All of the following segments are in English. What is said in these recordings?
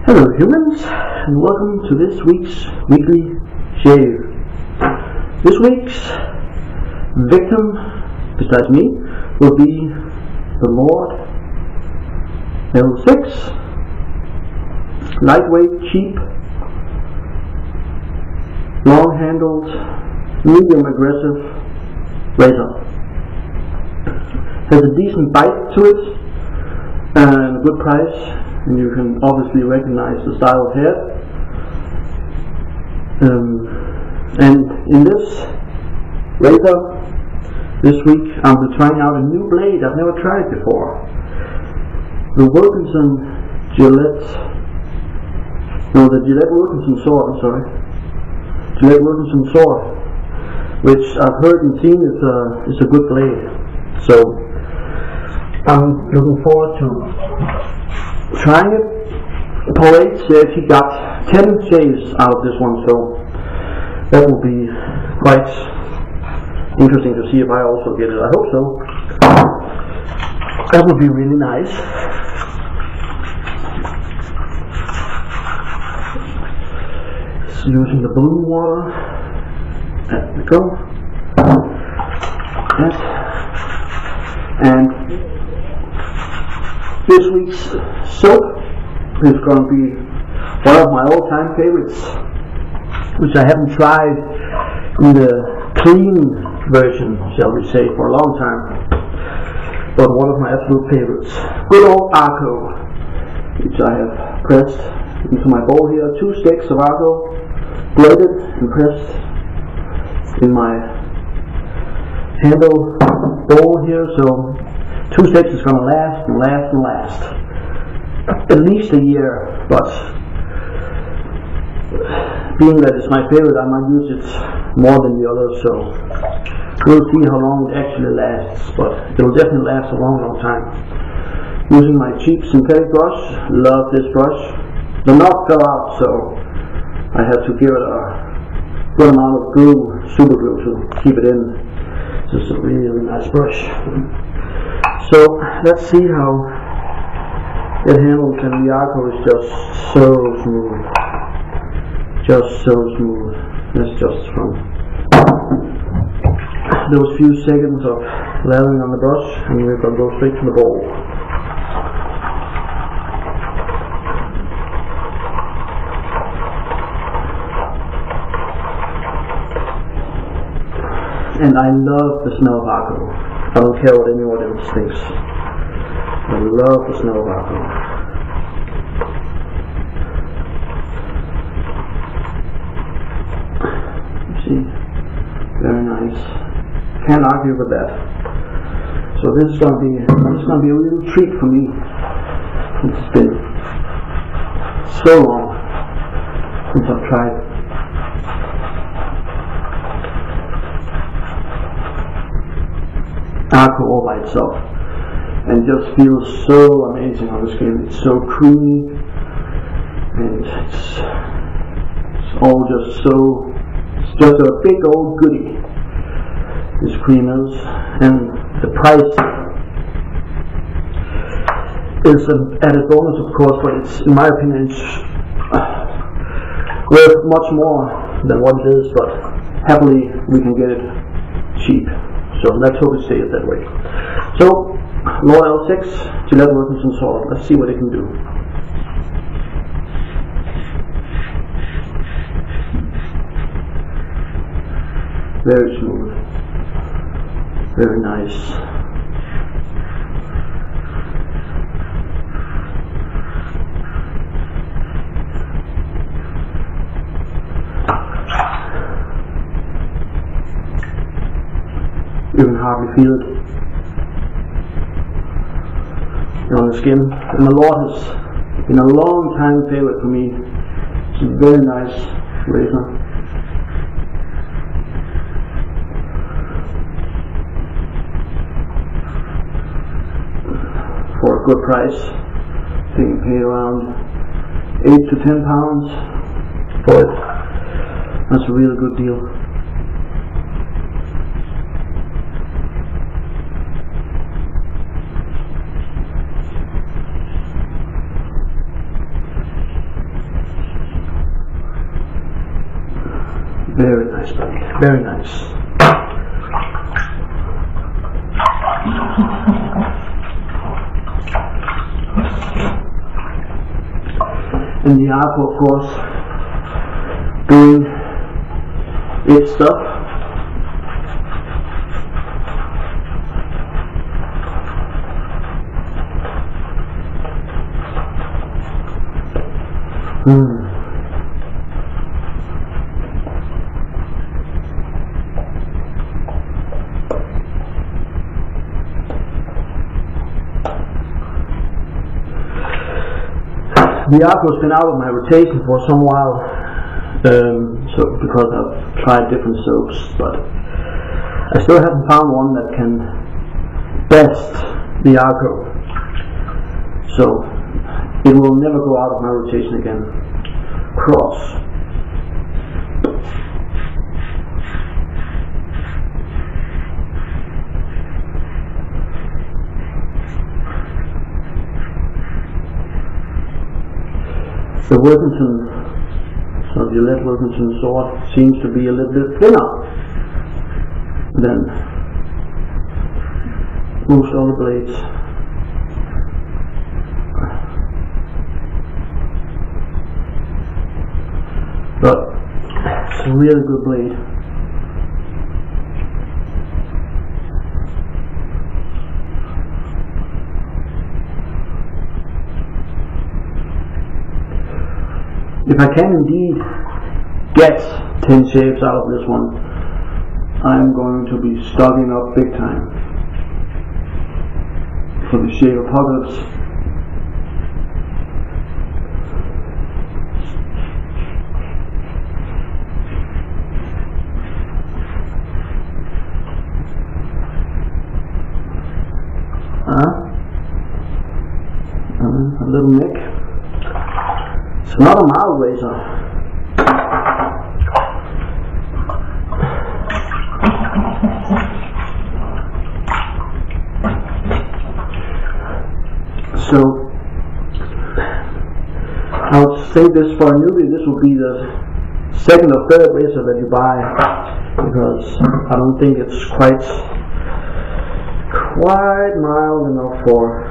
Hello humans, and welcome to this week's weekly shave. This week's victim, besides me, will be the Lord level 6 lightweight, cheap, long handled, medium aggressive razor. Has a decent bite to it and a good price. And you can obviously recognize the style of head. And in this razor, this week I'll be trying out a new blade I've never tried before. The Gillette Wilkinson Sword, Gillette Wilkinson Sword, which I've heard and seen is a good blade. So I'm looking forward to trying it. Paulette said he got 10 shaves out of this one, so that will be quite interesting to see if I also get it. I hope so. That would be really nice. Just using the blue water. There we go. And this week's soap is going to be one of my all-time favorites, which I haven't tried in the clean version, shall we say, for a long time, but one of my absolute favorites. Good old Arko, which I have pressed into my bowl here. 2 sticks of Arko, blended and pressed in my handle bowl here, so 2 sticks is going to last and last and last. At least a year, but being that it's my favorite, I might use it more than the others, so we'll see how long it actually lasts, but it'll definitely last a long, long time. Using my cheap synthetic brush, love this brush. The knob fell out, so I had to give it a good amount of glue, super glue, to keep it in. This is a really, really nice brush. So let's see how it handles, and the Arko is just so smooth. Just so smooth. That's just from those few seconds of lathering on the brush, and we're going to go straight to the bowl. And I love the smell of Arko. I don't care what anyone else thinks. I love the smell of Arko. See, very nice. Can't argue with that. So this is going to be a real treat for me. It's been so long since I've tried Arko all by itself, and just feels so amazing on the skin. It's so creamy, and it's all just so, it's just a big old goodie, this cream is. And the price is an added bonus, of course, but it's, in my opinion, it's worth much more than what it is, but happily we can get it cheap. So let's hope it stays that way. So, Lord L6, Gillette Wilkinson Sword. Let's see what it can do. Very smooth. Very nice. You can hardly feel it on the skin. And the Lord has been a long time favorite for me. It's a very nice razor. For a good price. I think you pay around 8 to 10 pounds for it. That's a really good deal. Very nice blade, very nice. And the Arko, of course, doing its stuff. The Arko's been out of my rotation for some while, so because I've tried different soaps, but I still haven't found one that can best the Arko. So it will never go out of my rotation again. Cross. The Gillette Wilkinson Sword seems to be a little bit thinner than most other blades. But it's a really good blade. If I can indeed get 10 shapes out of this one, I'm going to be stocking up big time for the shave apocalypse. A little nick. It's not a mild razor. So I would say this for a newbie, this will be the second or third razor that you buy, because I don't think it's quite mild enough for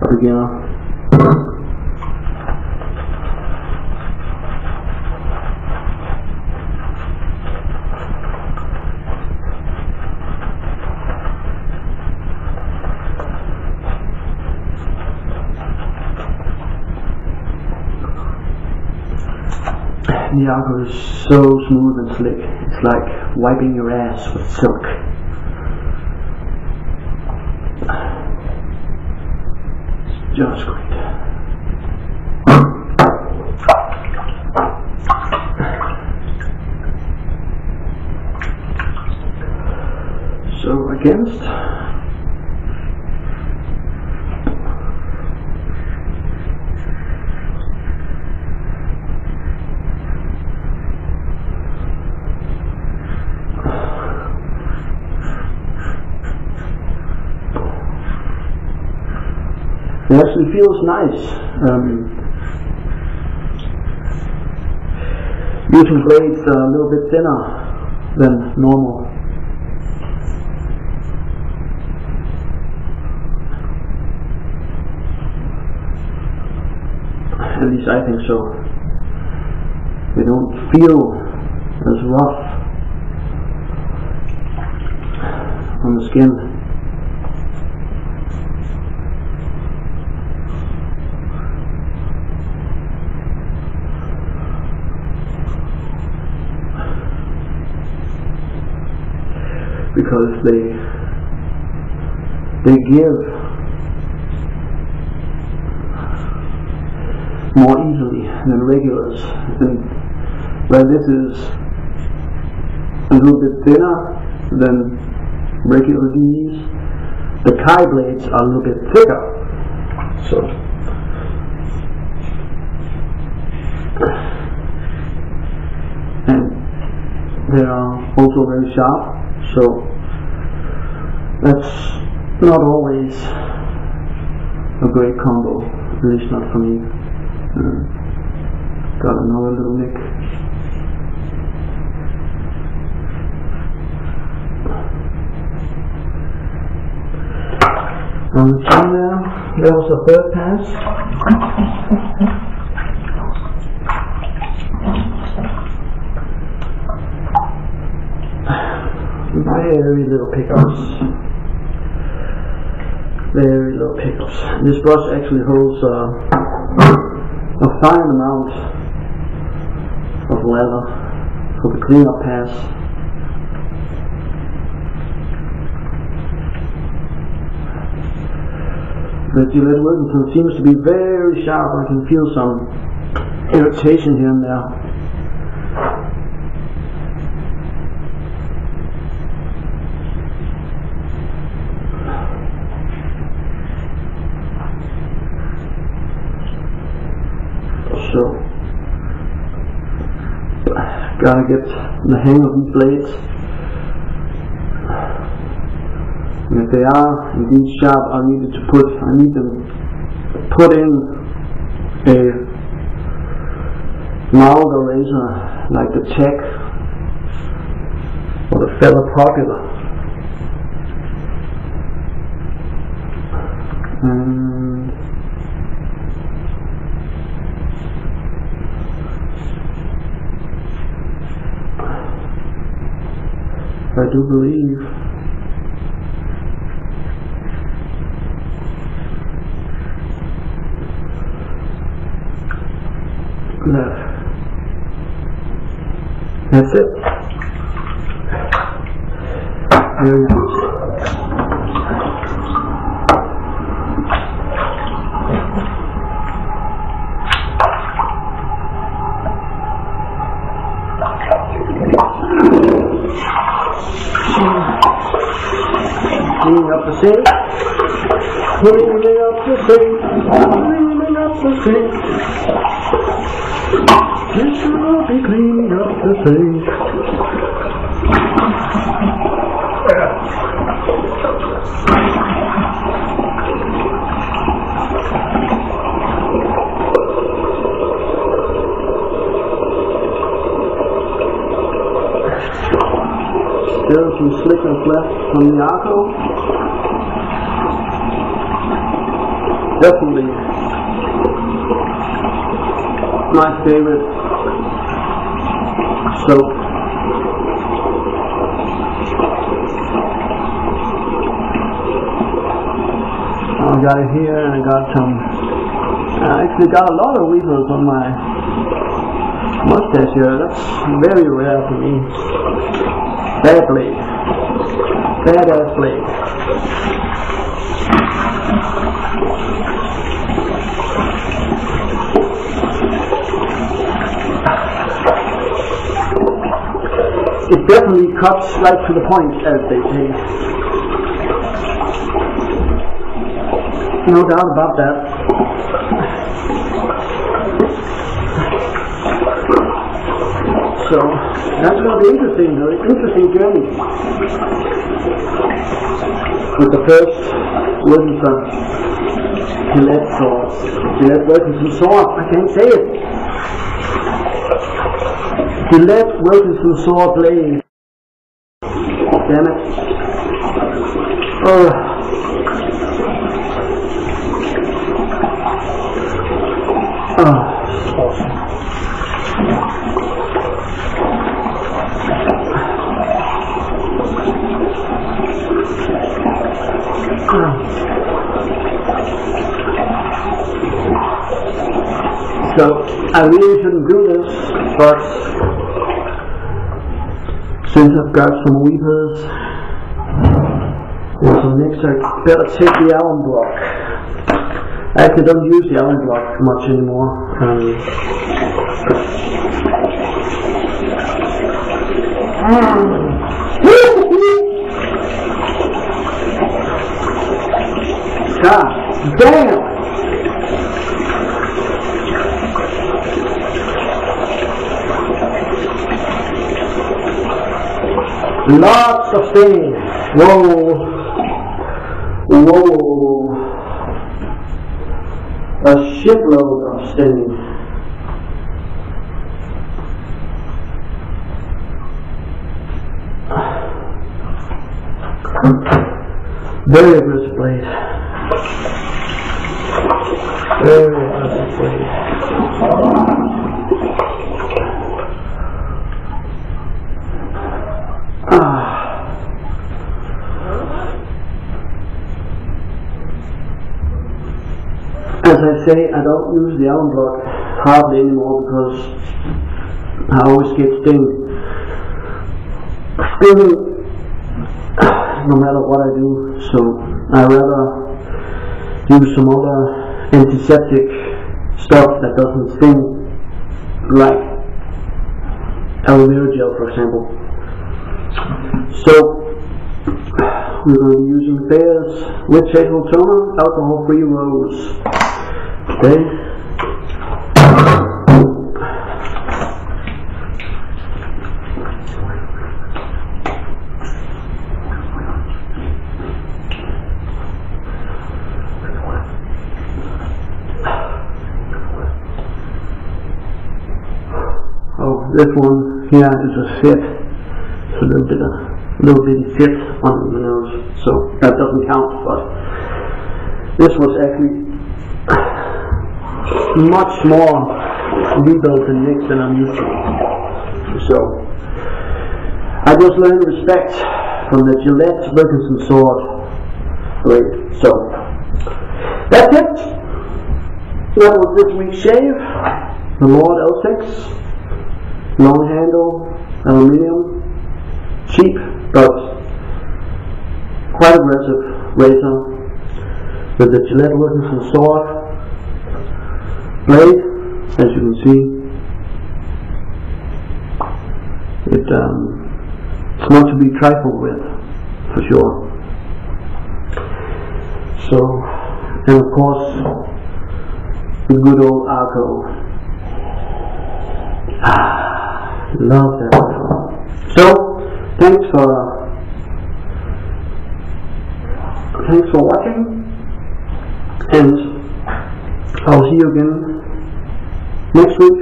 a beginner. The Arko is so smooth and slick. It's like wiping your ass with silk. It's just great. So against it actually feels nice. Using blades a little bit thinner than normal. At least I think so. They don't feel as rough on the skin. Because they give more easily than regulars, and where this is a little bit thinner than regular Ds, the Kai blades are a little bit thicker. So and they are also very sharp. So that's not always a great combo, at least not for me. Got another little nick. On the chin there was a third pass. Very little pickups. Very little pickups. This brush actually holds a fine amount of leather for the cleanup pass. The Gillette Wilkinson seems to be very sharp. I can feel some irritation here and there. So, gotta get the hang of these blades. And if they are indeed sharp, I need them put in a milder razor like the Tech or the Feather Popular. And I do believe that's it. Very good. Cleaning up the sink. Cleaning up the sink. Cleaning up the sink. Yes, I'll be cleaning up the sink. Still some slickers left from the Arko. Definitely my favorite soap. I got it here, and I got some. I actually got a lot of weevils on my mustache here. That's very rare for me. Bad blade. Badass blade. It definitely cuts right to the point, as they say. No doubt about that. So that's going to be interesting, very interesting journey with the first Wilkinson Gillette Wilkinson Sword. I can't say it. Gillette Wilkinson Sword blade. Damn it. Oh. So I really shouldn't do this, but since I've got some weepers and some nicks, I better take the Allen block. I actually don't use the Allen block much anymore. God damn! Lots of things. Whoa. Whoa. A shitload of stains. Very aggressive blade. Very pleasant blade. As I say, I don't use the alum block hardly anymore because I always get stinged. No matter what I do, so I rather use some other antiseptic stuff that doesn't sting, like aloe vera gel, for example. So we're going to be using Thayer's Witch Hazel Toner, alcohol-free rose. Okay. Oh, this one here is a fit. It's a little bitty fit on the nose, so that doesn't count. But this was actually much more rebuilt and mixed than I'm used to. So I just learned respect from the Gillette Wilkinson Sword blade. So that's it. That was this week's shave. The Lord L6. Long handle, aluminium, cheap but quite aggressive razor with the Gillette Wilkinson Sword blade. As you can see, it's not to be trifled with, for sure. So, and of course, the good old Arko. Love that. So, thanks for watching, and I'll see you again next week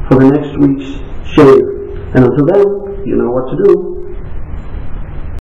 for the next week's shave. And until then, you know what to do.